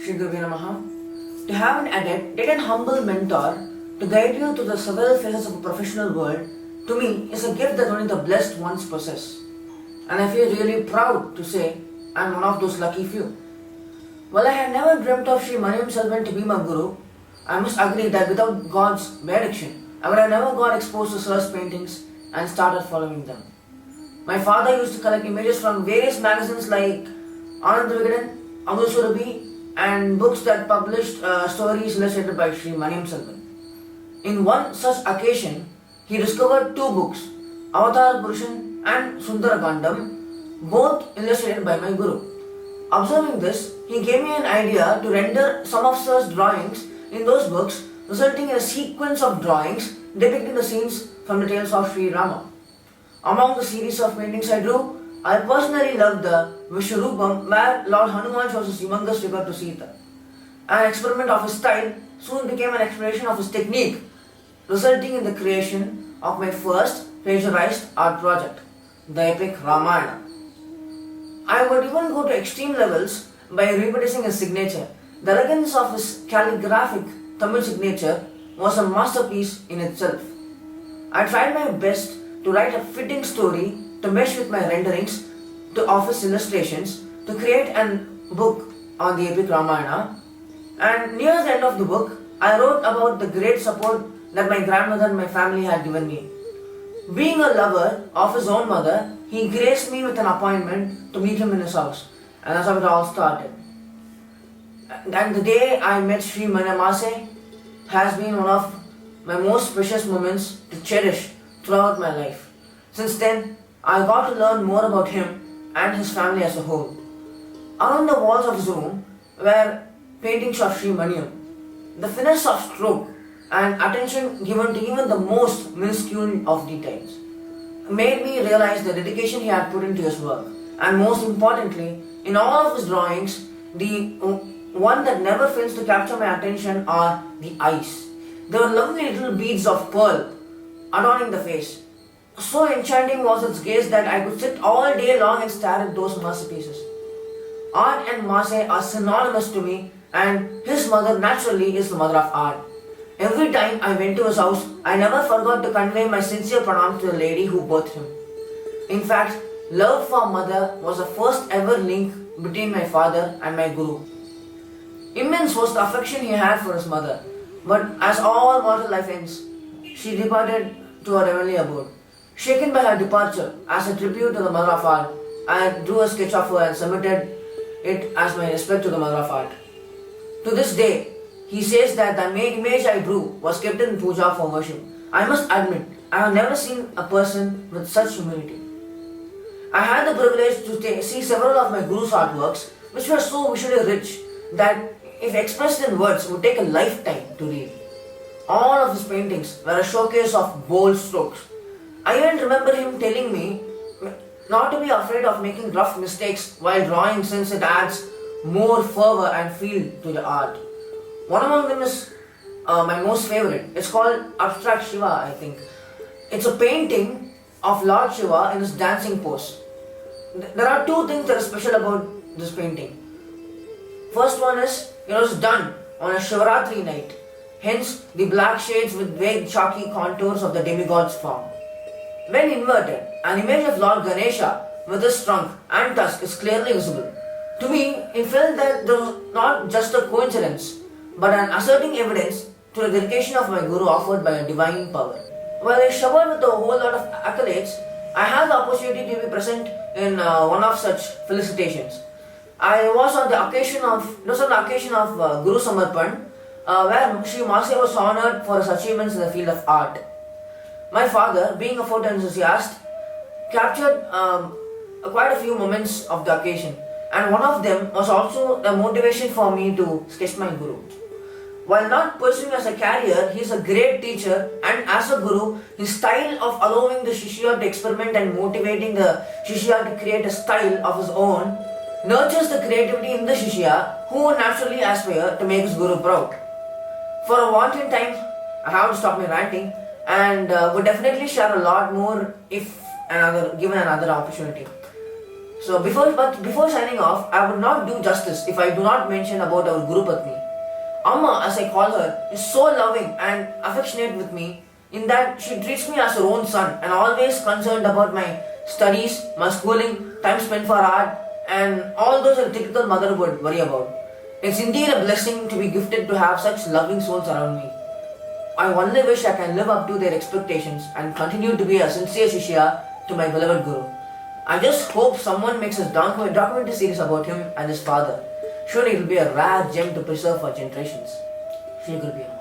Shri Gurve Namaha. To have an adept, yet an humble mentor to guide you through the several phases of a professional world, to me, is a gift that only the blessed ones possess. And I feel really proud to say I am one of those lucky few. While I had never dreamt of Sri Maniam Selven to be my guru, I must agree that without God's direction, I would have never got exposed to Sir's paintings and started following them. My father used to collect images from various magazines like Anand Vigadan, Amul Surabhi, and books that published stories illustrated by Sri Maniam Selven. In one such occasion, he discovered two books, Avatar Purushan and Sundara Kandam, both illustrated by my guru. Observing this, he gave me an idea to render some of Sir's drawings in those books, resulting in a sequence of drawings depicting the scenes from the tales of Sri Rama. Among the series of paintings I drew, I personally loved the Vishwarupam, where Lord Hanuman shows his humongous figure to Sita. An experiment of his style soon became an exploration of his technique, resulting in the creation of my first plagiarized art project, the epic Ramayana. I would even go to extreme levels by reproducing his signature. The elegance of his calligraphic Tamil signature was a masterpiece in itself. I tried my best to write a fitting story to mesh with my renderings of his illustrations to create a book on the epic Ramayana. And near the end of the book, I wrote about the great support that my grandmother and my family had given me. Being a lover of his own mother, he graced me with an appointment to meet him in his house. And that's how it all started. And the day I met Sri Arvindmaasey has been one of my most precious moments to cherish throughout my life. Since then, I got to learn more about him and his family as a whole. Around the walls of his room were paintings of Sri Maniam. The finesse of stroke and attention given to even the most minuscule of details made me realize the dedication he had put into his work. And most importantly, in all of his drawings, the one that never fails to capture my attention are the eyes. They were lovely little beads of pearl adorning the face. So enchanting was its gaze that I could sit all day long and stare at those masterpieces. Art and Maasey are synonymous to me, and his mother naturally is the mother of art. Every time I went to his house, I never forgot to convey my sincere pranam to the lady who birthed him. In fact, love for mother was the first ever link between my father and my guru. Immense was the affection he had for his mother, but as all mortal life ends, she departed to her heavenly abode. Shaken by her departure, as a tribute to the mother of art, I drew a sketch of her and submitted it as my respect to the mother of art. To this day, he says that the image I drew was kept in puja for worship. I must admit, I have never seen a person with such humility. I had the privilege to see several of my guru's artworks, which were so visually rich that, if expressed in words, would take a lifetime to read. All of his paintings were a showcase of bold strokes. I even remember him telling me not to be afraid of making rough mistakes while drawing, since it adds more fervor and feel to the art. One among them is my most favorite. It's called Abstract Shiva, I think. It's a painting of Lord Shiva in his dancing pose. There are two things that are special about this painting. First one is, it was done on a Shivaratri night. Hence, the black shades with vague chalky contours of the demigod's form. When inverted, an image of Lord Ganesha with his trunk and tusk is clearly visible. To me, it felt that this was not just a coincidence, but an asserting evidence to the dedication of my guru offered by a divine power. While I showered with a whole lot of accolades, I had the opportunity to be present in one of such felicitations. I was on the occasion of Guru Samarpan, where Sri Maasey was honoured for his achievements in the field of art. My father, being a photo enthusiast, captured quite a few moments of the occasion, and one of them was also the motivation for me to sketch my guru. While not pursuing as a career, he is a great teacher, and as a guru, his style of allowing the Sishya to experiment and motivating the Sishya to create a style of his own nurtures the creativity in the Sishya, who naturally aspire to make his guru proud. For a wanton time, I have to stop my ranting and would definitely share a lot more if given another opportunity. So before signing off, I would not do justice if I do not mention about our Guru Patni. Amma, as I call her, is so loving and affectionate with me in that she treats me as her own son and always concerned about my studies, my schooling, time spent for art, and all those a typical mother would worry about. It's indeed a blessing to be gifted to have such loving souls around me. I only wish I can live up to their expectations and continue to be a sincere Shishya to my beloved Guru. I just hope someone makes a documentary series about him and his father. Surely it will be a rare gem to preserve for generations. Shri Guru Bhyo.